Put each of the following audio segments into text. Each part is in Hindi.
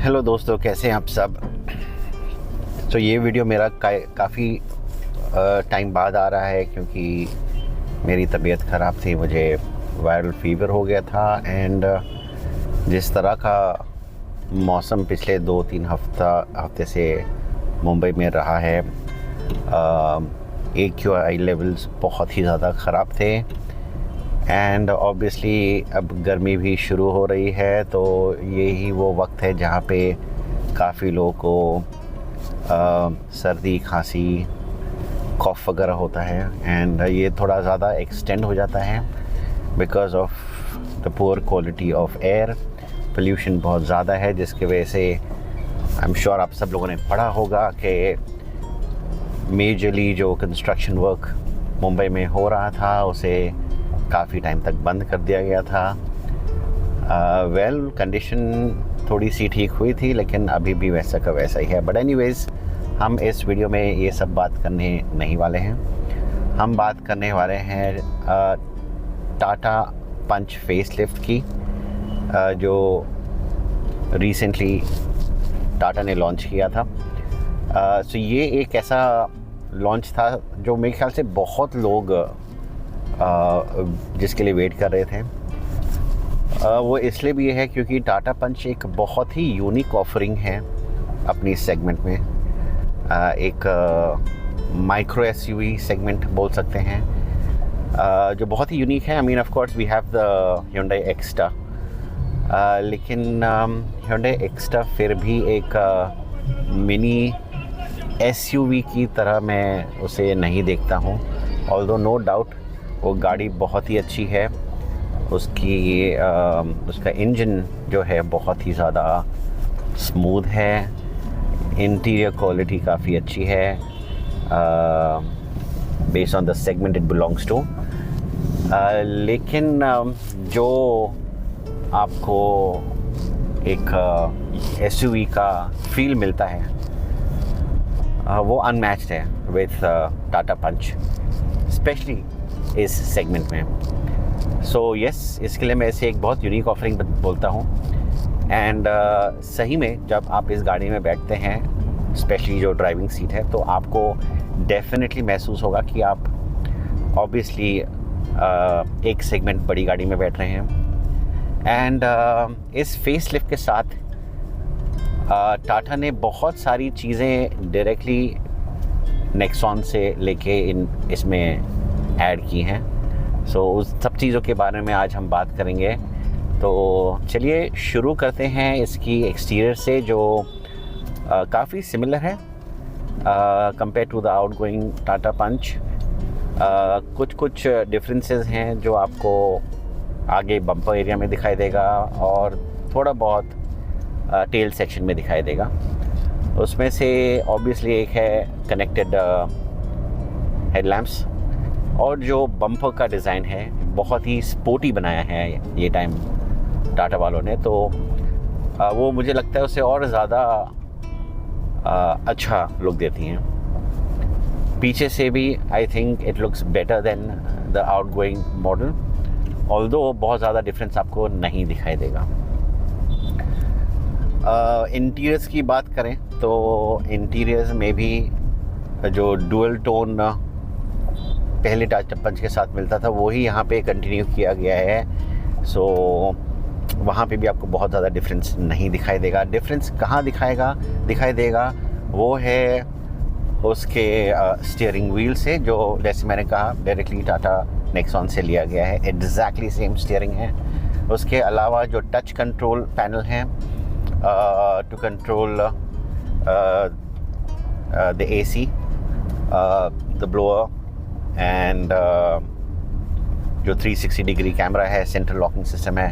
हेलो दोस्तों, कैसे हैं आप सब। तो ये वीडियो मेरा काफ़ी टाइम बाद आ रहा है क्योंकि मेरी तबीयत ख़राब थी। मुझे वायरल फ़ीवर हो गया था एंड जिस तरह का मौसम पिछले 2-3 हफ्ते से मुंबई में रहा है, AQI लेवल्स बहुत ही ज़्यादा ख़राब थे एंड ऑब्वियसली अब गर्मी भी शुरू हो रही है, तो यही वो वक्त है जहाँ पे काफ़ी लोगों को सर्दी, खांसी, कॉफ़ वगैरह होता है एंड ये थोड़ा ज़्यादा एक्सटेंड हो जाता है because of the poor quality of air. Pollution बहुत ज़्यादा है जिसकी वजह से आई एम श्योर आप सब लोगों ने पढ़ा होगा कि मेजरली जो कंस्ट्रक्शन वर्क मुंबई में हो रहा था उसे काफ़ी टाइम तक बंद कर दिया गया था। कंडीशन थोड़ी सी ठीक हुई थी लेकिन अभी भी वैसा का वैसा ही है। बट एनीवेज़, हम इस वीडियो में ये सब बात करने नहीं वाले हैं। हम बात करने वाले हैं टाटा पंच फेसलिफ्ट की, जो रिसेंटली टाटा ने लॉन्च किया था। सो ये एक ऐसा लॉन्च था जो मेरे ख्याल से बहुत लोग जिसके लिए वेट कर रहे थे। वो इसलिए भी है क्योंकि टाटा पंच एक बहुत ही यूनिक ऑफरिंग है अपनी सेगमेंट में। एक माइक्रो एसयूवी सेगमेंट बोल सकते हैं, जो बहुत ही यूनिक है। I mean of course we have the Hyundai Xtra, लेकिन Hyundai Xtra फिर भी एक मिनी एसयूवी की तरह मैं उसे नहीं देखता हूँ। ऑल्दो नो डाउट वो गाड़ी बहुत ही अच्छी है। उसका इंजन जो है बहुत ही ज़्यादा स्मूथ है, इंटीरियर क्वालिटी काफ़ी अच्छी है based on the segment it belongs to. लेकिन जो आपको एक एसयूवी का फील मिलता है वो अनमैच्ड है विथ टाटा पंच, स्पेशली इस सेगमेंट में। सो यस, इसके लिए मैं इसे एक बहुत यूनिक ऑफरिंग बोलता हूँ। एंड सही में जब आप इस गाड़ी में बैठते हैं, स्पेशली जो ड्राइविंग सीट है, तो आपको डेफिनेटली महसूस होगा कि आप ऑब्वियसली एक सेगमेंट बड़ी गाड़ी में बैठ रहे हैं। एंड इस फेसलिफ्ट के साथ टाटा ने बहुत सारी चीज़ें डायरेक्टली नेक्सॉन से लेके इसमें ऐड की हैं। सो उस सब चीज़ों के बारे में आज हम बात करेंगे। तो चलिए शुरू करते हैं इसकी एक्सटीरियर से, जो काफ़ी सिमिलर है compare to the outgoing Tata Punch. कुछ डिफरेंसेस हैं जो आपको आगे बम्पर एरिया में दिखाई देगा और थोड़ा बहुत टेल सेक्शन में दिखाई देगा। उसमें से ऑब्वियसली एक है कनेक्टेड हेडलैम्प्स, और जो बम्पर का डिज़ाइन है बहुत ही स्पोर्टी बनाया है ये टाइम टाटा वालों ने, तो वो मुझे लगता है उसे और ज़्यादा अच्छा लुक देती हैं। पीछे से भी I think it looks better than the outgoing model, although बहुत ज़्यादा डिफरेंस आपको नहीं दिखाई देगा। इंटीरियर्स की बात करें तो इंटीरियर्स में भी जो डुअल टोन पहले टाटा पंच के साथ मिलता था वही यहाँ पे कंटिन्यू किया गया है। सो वहाँ पे भी आपको बहुत ज़्यादा डिफरेंस नहीं दिखाई देगा। डिफरेंस कहाँ दिखाई देगा वो है उसके स्टीयरिंग व्हील से, जो जैसे मैंने कहा डायरेक्टली टाटा नेक्सॉन से लिया गया है। एग्जैक्टली सेम स्टीयरिंग है। उसके अलावा जो टच कंट्रोल पैनल हैं to control the AC, the blower and जो 360 डिग्री कैमरा है, सेंट्रल लॉकिंग सिस्टम है,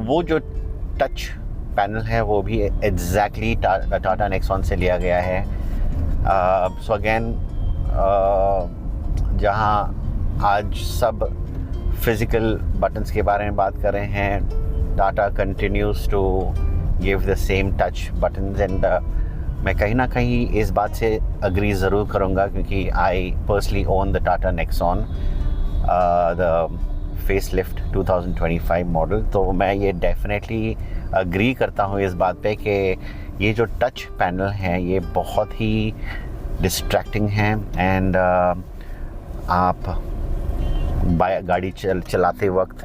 वो जो टच पैनल है वो भी एग्जैक्टली टाटा नेक्सॉन से लिया गया है। सो अगेन, जहाँ आज सब फिज़िकल बटन्स के बारे में बात कर रहे हैं, Tata continues to give the same touch buttons. And मैं कहीं ना कहीं इस बात से अग्री ज़रूर करूँगा क्योंकि I personally own the Tata Nexon, the facelift 2025 model, तो मैं ये डेफिनेटली अग्री करता हूँ इस बात पे कि ये जो टच पैनल है ये बहुत ही डिस्ट्रैक्टिंग है एंड आप गाड़ी चलाते वक्त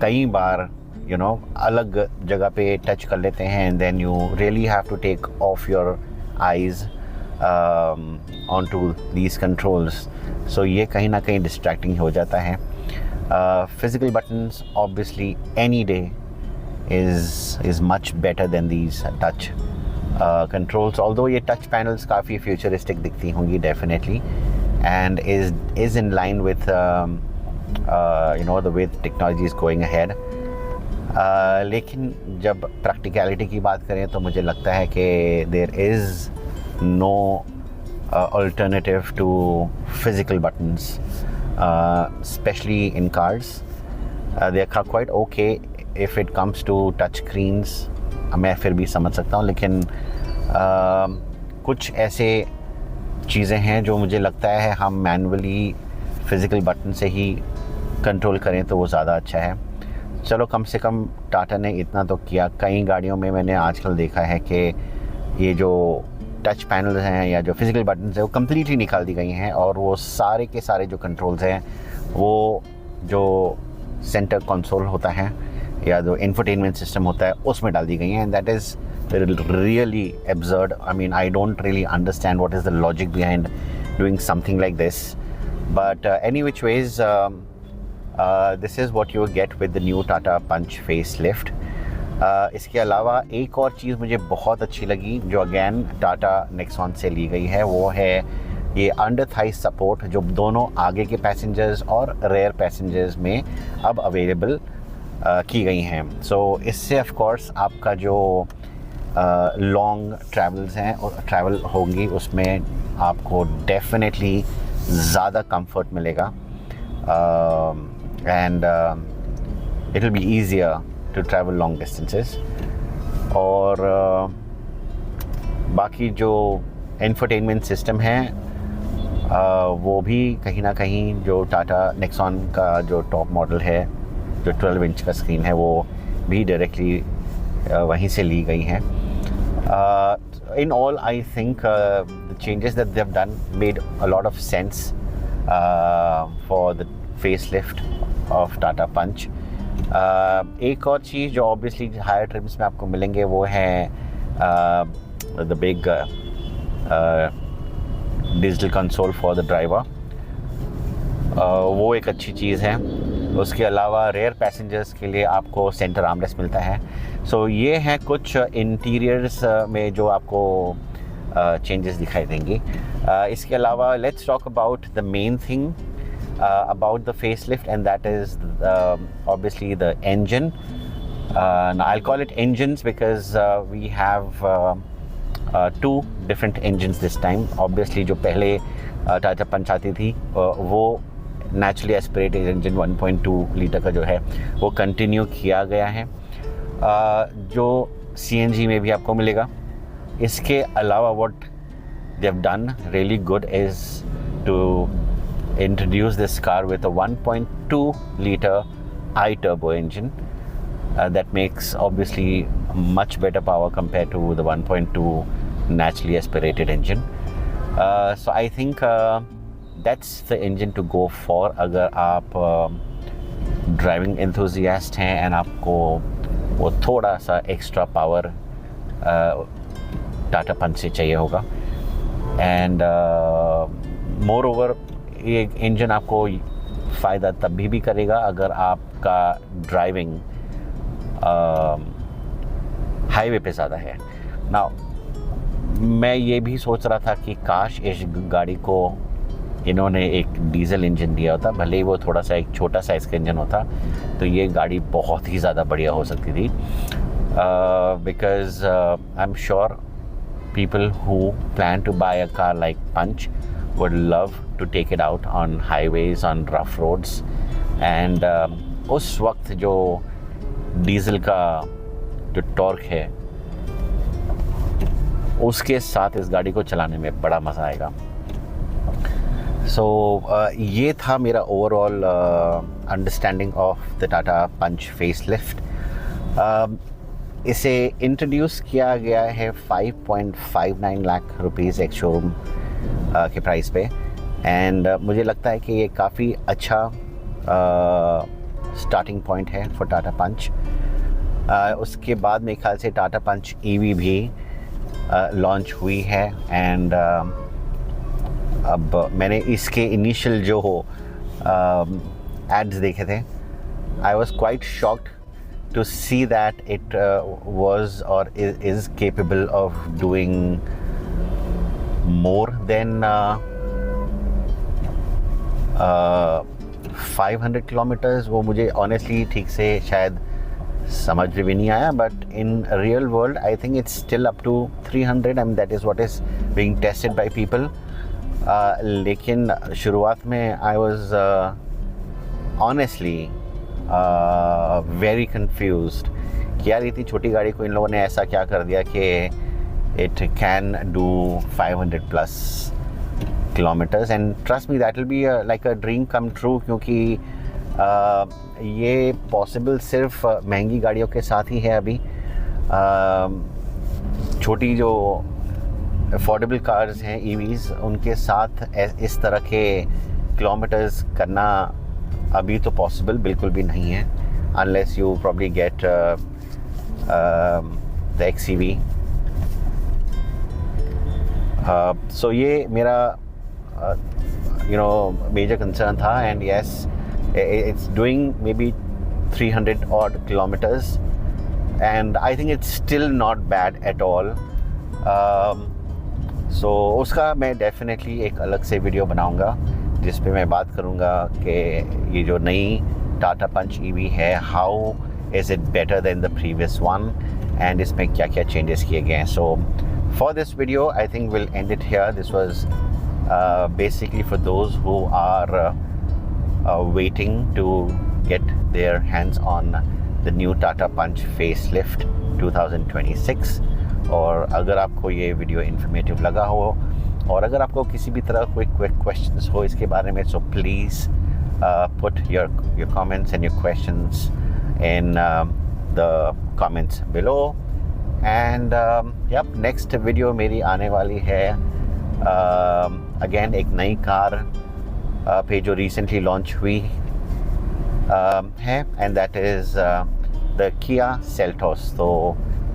कई बार अलग जगह पे टच कर लेते हैं and then you really have to take off your eyes onto these controls. So ये कहीं ना कहीं distracting हो जाता है. Physical buttons obviously any day is much better than these touch controls. Although ये touch panels काफ़ी futuristic दिखती होंगी definitely and is in line with the way the technology is going ahead. लेकिन जब practicality की बात करें तो मुझे लगता है कि there is no alternative to physical buttons, especially in cars. They are quite okay if it comes to touch screens. मैं फिर भी समझ सकता हूँ, लेकिन कुछ ऐसे चीज़ें हैं जो मुझे लगता है हम मैनुअली फिज़िकल बटन से ही कंट्रोल करें तो वो ज़्यादा अच्छा है. चलो कम से कम टाटा ने इतना तो किया. कई गाड़ियों में मैंने आजकल देखा है कि ये जो टच पैनल्स हैं या जो फिज़िकल बटन्स हैं वो कम्प्लीटली निकाल दी गई हैं और वो सारे के सारे जो कंट्रोल्स हैं वो जो सेंटर कंसोल होता है या जो इंफोटेनमेंट सिस्टम होता है उसमें डाल दी गई हैं. And that is really absurd. I mean I don't really understand what is the logic behind doing something like this. But any which ways this is what you get with the new Tata Punch facelift. इसके अलावा एक और चीज़ मुझे बहुत अच्छी लगी जो अगेन टाटा नेक्सॉन से ली गई है, वो है ये अंडर थाई सपोर्ट जो दोनों आगे के पैसेंजर्स और रेयर पैसेंजर्स में अब अवेलेबल की गई हैं. सो इससे ऑफ कोर्स आपका जो लॉन्ग ट्रैवल होंगी उसमें आपको डेफिनेटली ज़्यादा कंफर्ट मिलेगा and it will be easier to travel long distances. और बाकी जो इंफोटेनमेंट सिस्टम है वो भी कहीं ना कहीं जो टाटा नेक्सॉन का जो टॉप मॉडल है जो 12 इंच का स्क्रीन है वो भी डायरेक्टली वहीं से ली गई हैं. In all, I think the changes that they have done made a lot of sense for the facelift of Tata Punch. एक और चीज़ जो ऑब्वियसली हायर ट्रिम्स में आपको मिलेंगे वो है the big digital console for the driver. वो एक अच्छी चीज़ है. उसके अलावा रेयर पैसेंजर्स के लिए आपको सेंटर आर्मरेस्ट मिलता है. सो ये हैं कुछ इंटीरियर्स में जो आपको चेंजेस दिखाई देंगी. इसके अलावा let's talk about the main thing about the facelift, and that is obviously the engine. Now I'll call it engines because we have two different engines this time. Obviously जो पहले टाटा पंच आती थी वो नेचुरली एस्पिरेटेड इंजन 1.2 लीटर का जो है वो कंटिन्यू किया गया है जो CNG में भी आपको मिलेगा. इसके अलावा what they have done really good is to introduce this car with a 1.2 liter I-turbo engine that makes obviously much better power compared to the 1.2 naturally aspirated engine. So I think that's the engine to go for अगर आप ड्राइविंग enthusiast हैं and आपको वो थोड़ा सा एक्स्ट्रा पावर टाटा पंच से चाहिए होगा. एंड मोर ओवर ये इंजन आपको फ़ायदा तभी भी करेगा अगर आपका ड्राइविंग हाईवे पे ज़्यादा है. नाउ मैं ये भी सोच रहा था कि काश इस गाड़ी को इन्होंने एक डीजल इंजन दिया होता, भले ही वो थोड़ा सा एक छोटा साइज़ का इंजन होता तो ये गाड़ी बहुत ही ज़्यादा बढ़िया हो सकती थी. Because I am sure people who plan to buy a car like Punch would love to take it out on highways, on rough roads. And उस वक्त जो डीजल का जो टॉर्क है उसके साथ इस गाड़ी को चलाने में बड़ा मज़ा आएगा. सो ये था मेरा overall understanding of the Tata Punch facelift. इसे इंट्रोड्यूस किया गया है 5.59 लाख रुपीज़ एक शोरूम के प्राइस पे, एंड मुझे लगता है कि ये काफ़ी अच्छा स्टार्टिंग पॉइंट है फॉर टाटा पंच। उसके बाद मेरे ख्याल से टाटा पंच ईवी भी लॉन्च हुई है, एंड अब मैंने इसके इनिशियल जो हो एड्स देखे थे, I was quite shocked to see that it was or is capable of doing more than 500 kilometers। वो मुझे honestly ठीक से शायद समझ भी नहीं आया, but in real world I think it's still up to 300 and that is what is being tested by people। लेकिन शुरुआत में I was honestly very confused कि यार इतनी छोटी गाड़ी को इन लोगों ने ऐसा क्या कर दिया कि it can do 500 plus kilometres, and trust me that will be like a dream come true, क्योंकि ये पॉसिबल सिर्फ महंगी गाड़ियों के साथ ही है। अभी छोटी जो अफोर्डेबल कार्स हैं ईवीज़, उनके साथ इस तरह के किलोमीटर्स करना अभी तो पॉसिबल बिल्कुल भी नहीं है, unless you probably get the XEV। सो ये मेरा मेजर कंसर्न था, and yes it's doing may be 300 odd kilometers and I think it's still not bad at all। सो उसका मैं डेफिनेटली एक अलग से वीडियो बनाऊंगा जिस पे मैं बात करूंगा कि ये जो नई टाटा पंच ईवी है, how is it better than the previous one, and इसमें क्या क्या चेंजेस किए गए हैं। So for this video I think will end it here. This was basically for those who are waiting to get their hands on the new Tata Punch facelift 2026। और अगर आपको ये वीडियो इन्फॉर्मेटिव लगा हो और अगर आपको किसी भी तरह कोई क्वेश्चंस हो इसके बारे में, so please put your comments and your questions in the comments below. And yup, next video मेरी आने वाली है अगेन एक नई कार पे जो रिसेंटली लॉन्च हुई है, and that is the Kia Seltos। तो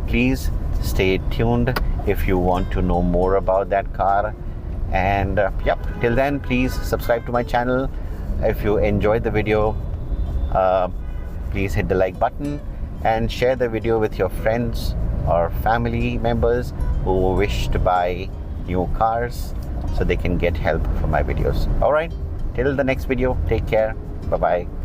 please stay tuned if you want to know more about that car, and yep, till then please subscribe to my channel. If you enjoyed the video, please hit the like button and share the video with your friends or family members who wish to buy new cars so they can get help from my videos. All right, till the next video, take care, bye bye.